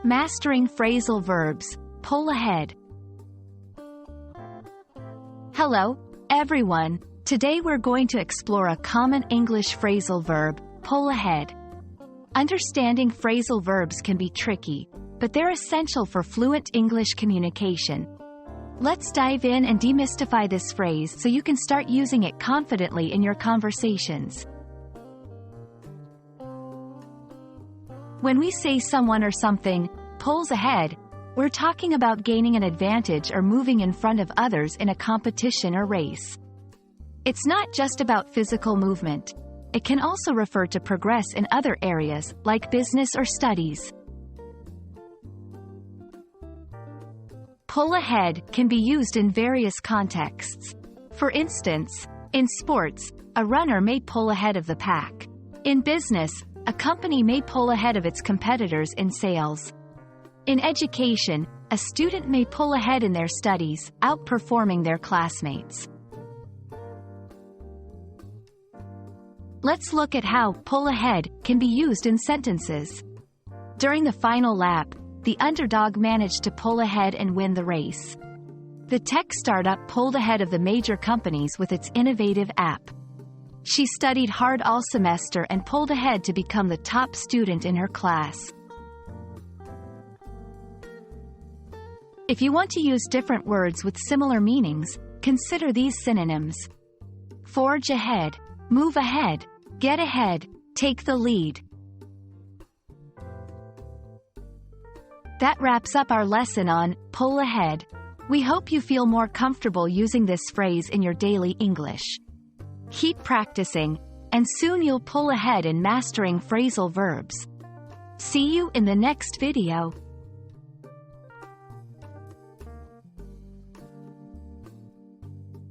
Mastering phrasal verbs. Pull ahead. Hello, everyone. Today we're going to explore a common English phrasal verb, pull ahead. Understanding phrasal verbs can be tricky, but they're essential for fluent English communication. Let's dive in and demystify this phrase so you can start using it confidently in your conversations. When we say someone or something pulls ahead, we're talking about gaining an advantage or moving in front of others in a competition or race. It's not just about physical movement. It can also refer to progress in other areas, like business or studies. Pull ahead can be used in various contexts. For instance, in sports, a runner may pull ahead of the pack. In business, a company may pull ahead of its competitors in sales. In education, a student may pull ahead in their studies, outperforming their classmates. Let's look at how pull ahead can be used in sentences. During the final lap, the underdog managed to pull ahead and win the race. The tech startup pulled ahead of the major companies with its innovative app. She studied hard all semester and pulled ahead to become the top student in her class. If you want to use different words with similar meanings, consider these synonyms. Forge ahead, move ahead, get ahead, take the lead. That wraps up our lesson on pull ahead. We hope you feel more comfortable using this phrase in your daily English. Keep practicing, and soon you'll pull ahead in mastering phrasal verbs. See you in the next video.